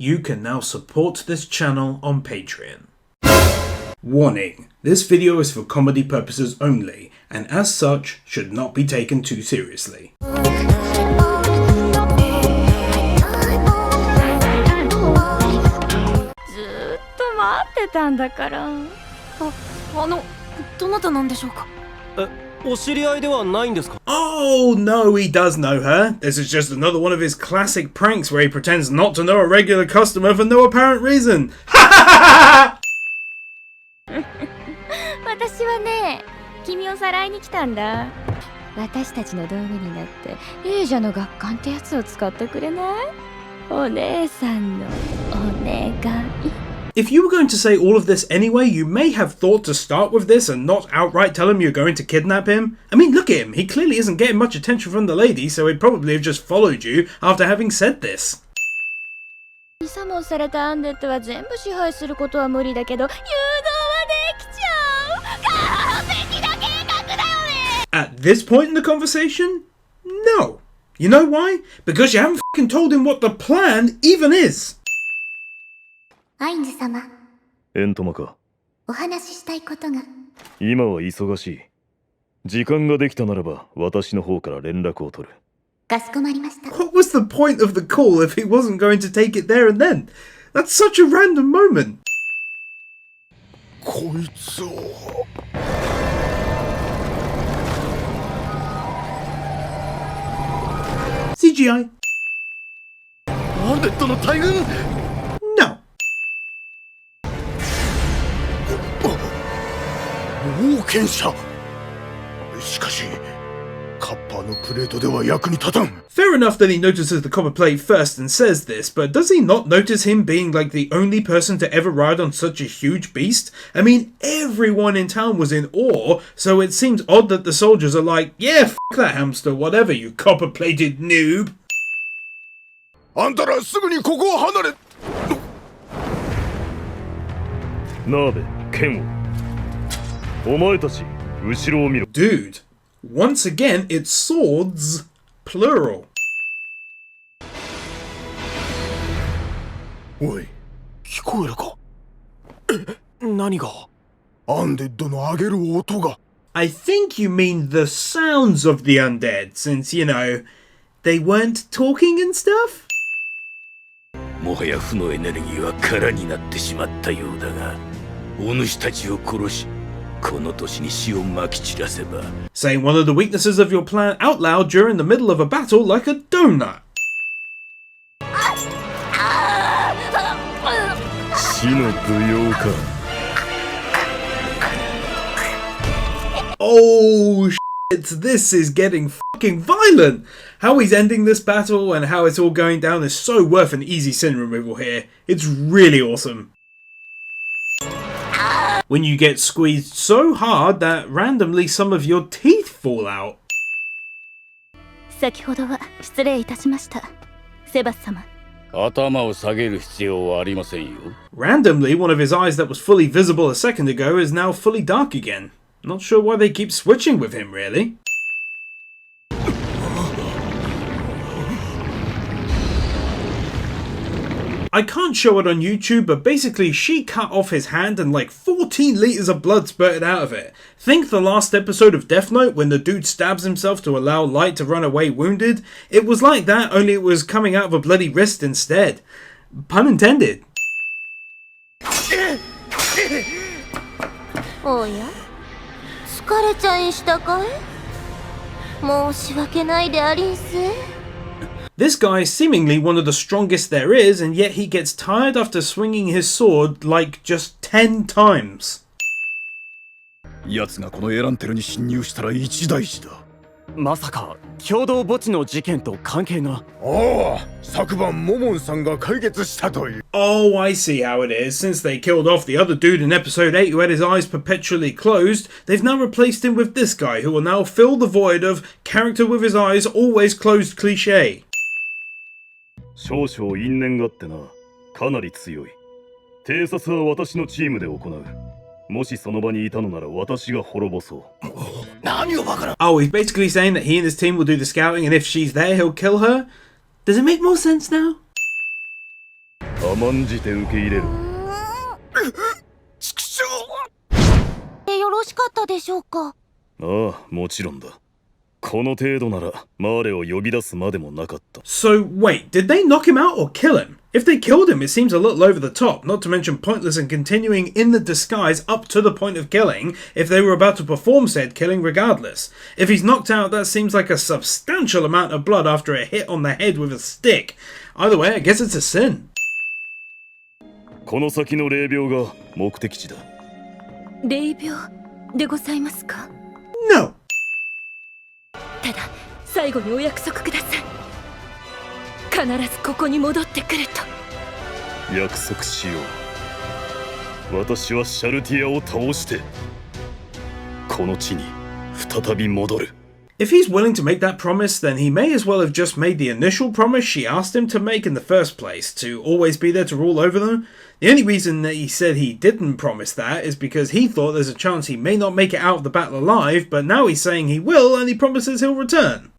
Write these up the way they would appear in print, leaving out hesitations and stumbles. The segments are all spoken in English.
you can now support this channel on Patreon. Warning, this video is for comedy purposes only, and as such, should not be taken too seriously. Oh no, he does know her. This is just another one of his classic pranks where he pretends not to know a regular customer for no apparent reason. Ha ha ha ha! 私はね、君をさらいに来たんだ。私たちの道具になって勇者の学館ってやつを使ってくれない？お姉さんのお願い。 If you were going to say all of this anyway, you may have thought to start with this and not outright tell him you're going to kidnap him. I mean, look at him. He clearly isn't getting much attention from the lady, so he'd probably have just followed you after having said this. サモンされたアンデッドは全部支配することは無理だけど、誘導はできちゃう。完璧な計画だよね。 At this point in the conversation? No. You know why? Because you haven't fucking told him what the plan even is. アインズ様、エントマか。お話ししたいことが。今は忙しい。時間ができたならば私の方から連絡を取る。かしこまりました。 What was the point of the call if he wasn't going to take it there and then? That's such a random moment. こいつを。CGI. アンデッドの大群。 No. 冒険者。しかしカッパーのプレートでは役に立たん。 Fair enough that he notices the copper plate first and says this, but does he not notice him being like the only person to ever ride on such a huge beast? I mean, everyone in town was in awe, so it seems odd that the soldiers are like, yeah, f*** that hamster, whatever, you copper-plated noob. あんたらすぐにここを離れ。ナーベ、剣を。お前たち、後ろを見ろ。 Dude, once again, it's swords, plural. おい、聞こえるか。何が？アンデッドの上げる音が。 I think you mean the sounds of the undead, since, you know, they weren't talking and stuff? もはや負のエネルギーは空になってしまったようだが、お主たちを殺し、この年に死をまき散らせば。 Saying one of the weaknesses of your plan out loud during the middle of a battle like a donut. 死の舞踊か。 Oh shit, this is getting fucking violent! How he's ending this battle and how it's all going down is so worth an easy sin removal here. It's really awesome. When you get squeezed so hard that randomly some of your teeth fall out. 先ほどは失礼いたしました。セバス様。頭を下げる必要はありませんよ。 Randomly, one of his eyes that was fully visible a second ago is now fully dark again. Not sure why they keep switching with him, really. I can't show it on YouTube, but basically she cut off his hand and like 14 litres of blood spurted out of it. Think the last episode of Death Note when the dude stabs himself to allow Light to run away wounded? It was like that, only it was coming out of a bloody wrist instead. Pun intended. おや、疲れちゃいしたかい？申し訳ないでありんす。 This guy is seemingly one of the strongest there is, and yet he gets tired after swinging his sword like just 10 times. 奴がこのエランテルに侵入したら一大事だ。まさか共同墓地の事件と関係が？ああ、昨晩モモンさんが解決したという。 Oh, I see how it is. Since they killed off the other dude in episode 8 who had his eyes perpetually closed, they've now replaced him with this guy who will now fill the void of character with his eyes always closed cliché. 少々因縁があってな。かなり強い。偵察は私のチームで行う。もしその場にいたのなら私が滅ぼそう。何をバカな。 Oh, he's basically saying that he and his team will do the scouting, and if she's there, he'll kill her? Does it make more sense now? 甘んじて受け入れる。よろしかったでしょうか。ああ、もちろんだ。この程度ならマーレを呼び出すまでもなかった。 So, wait, did they knock him out or kill him? If they killed him, it seems a little over the top, not to mention pointless and continuing in the disguise up to the point of killing if they were about to perform said killing regardless. If he's knocked out, that seems like a substantial amount of blood after a hit on the head with a stick. Either way, I guess it's a sin. この先の霊廟が目的地だ。霊廟でございますか？ No! ただ最後にお約束ください。必ずここに戻ってくると。約束しよう。私はシャルティアを倒してこの地に再び戻る。 If he's willing to make that promise, then he may as well have just made the initial promise she asked him to make in the first place, to always be there to rule over them. The only reason that he said he didn't promise that is because he thought there's a chance he may not make it out of the battle alive, but now he's saying he will and he promises he'll return.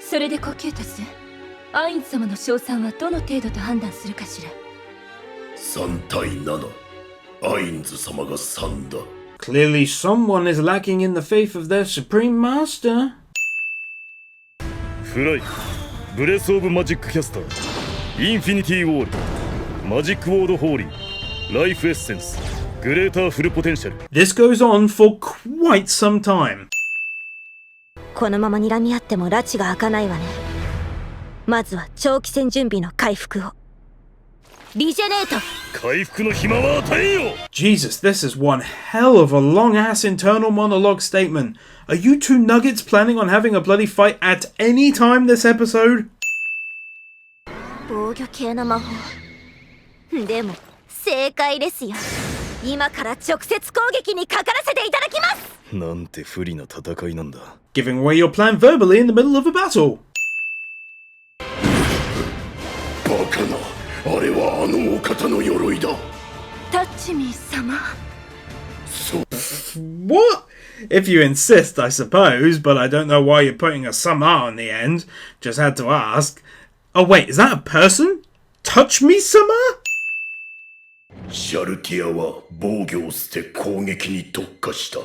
それでコキュータス、アインズ様の賞賛はどの程度と判断するかしら。3対7、アインズ様が3だ。 Clearly someone is lacking in the faith of their supreme master. フライ、ブレスオブマジックキャスター、インフィニティウォール、マジックウォードホーリー、ライフエッセンス、グレーターフルポテンシャル。 This goes on for quite some time. このまま睨み合っても拉致が開かないわね。まずは長期戦準備の回復を。リジェネート。回復の暇は与えよ。 Jesus, this is one hell of a long-ass internal monologue statement. Are you two nuggets planning on having a bloody fight at any time this episode? 防御系の魔法。でも正解ですよ。今から直接攻撃にかからせていただきます。なんて不利な戦いなんだ。 Giving away your plan verbally in the middle of a battle. バカな、あれはあのお方の鎧だ。タッチミー様。What? If you insist, I suppose, but I don't know why you're putting a sama on the end. Just had to ask. Oh wait, is that a person? Touch me, sama? シャルティアは防御を捨て攻撃に特化した。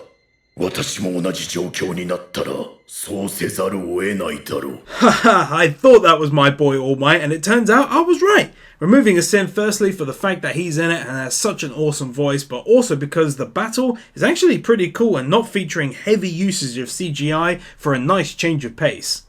私も同じ状況になったらそうせざるを得ないだろう。 Haha, I thought that was my boy All Might, and it turns out I was right. Removing a sin firstly for the fact that he's in it and has such an awesome voice, but also because the battle is actually pretty cool and not featuring heavy usage of CGI for a nice change of pace.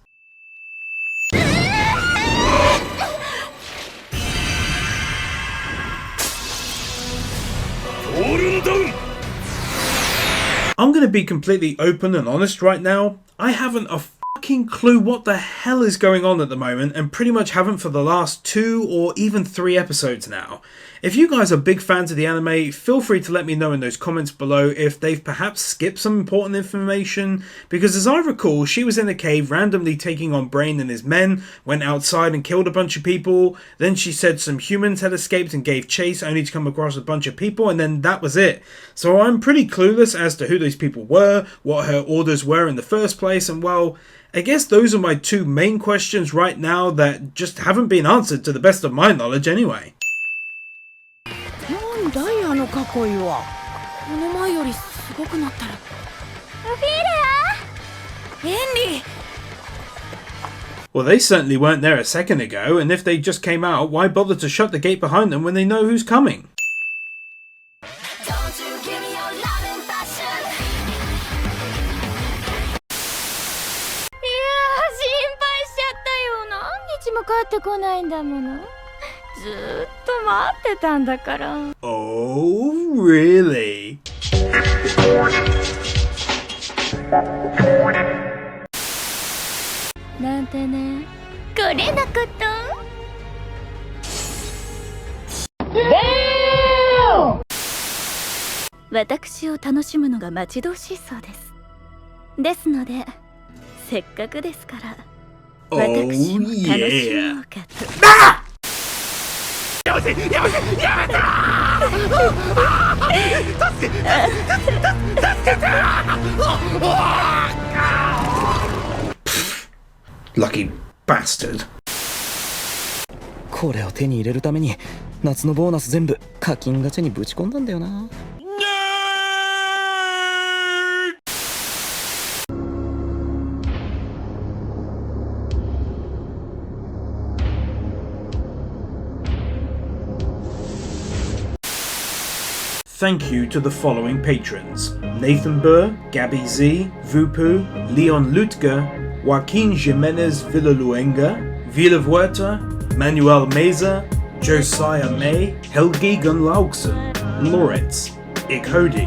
I'm gonna be completely open and honest right now. I haven't a fucking clue what the hell is going on at the moment, and pretty much haven't for the last 2 or even 3 episodes now. If you guys are big fans of the anime, feel free to let me know in those comments below if they've perhaps skipped some important information, because as I recall, she was in a cave randomly taking on Brain and his men, went outside and killed a bunch of people, then she said some humans had escaped and gave chase only to come across a bunch of people, and then that was it. So I'm pretty clueless as to who those people were, what her orders were in the first place, and well, I guess those are my 2 main questions right now that just haven't been answered to the best of my knowledge anyway. なんだいあの囲いは。この前よりすごくなったら。フィレア！エンリー！ Well, they certainly weren't there a second ago, and if they just came out, why bother to shut the gate behind them when they know who's coming? も帰ってこないんだもの。ずーっと待ってたんだから。Oh, really? なんてね。これのこと。私を楽しむのが待ち遠しいそうです。ですので、せっかくですから。Oh, yeah. Lucky bastard. これを手に入れるために夏のボーナス全部課金ガチャにぶち込んだんだよな。Thank you to the following patrons: Nathan Burr, Gabby Z, Vupu, Leon Lutger, Joaquin Jimenez Villaluenga, Vila Huerta, Manuel Meza, Josiah May, Helgi Gunlaugsen, Loritz, Ikhodi,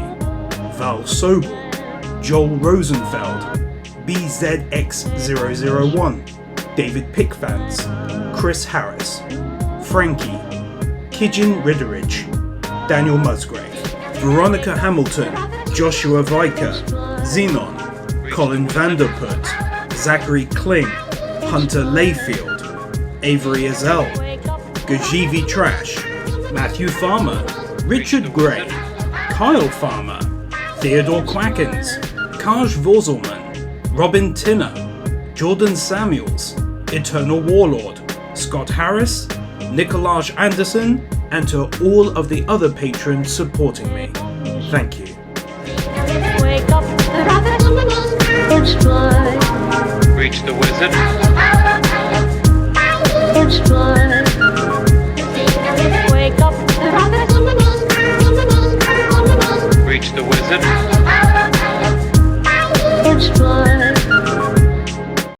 Val Sobel, Joel Rosenfeld, BZX001, David Pickfans, Chris Harris, Frankie, Kijin Ridderidge, Daniel Musgrave, Veronica Hamilton, Joshua Viker, Xenon, Colin Vanderput, Zachary Kling, Hunter Layfield, Avery Azell, Gajivi Trash, Matthew Farmer, Richard Gray, Kyle Farmer, Theodore Quackens, Kaj Vorzelman, Robin Tinner, Jordan Samuels, Eternal Warlord, Scott Harris, Nicolaj Anderson, and to all of the other patrons supporting me. Thank you. Wake up, reach the wizard.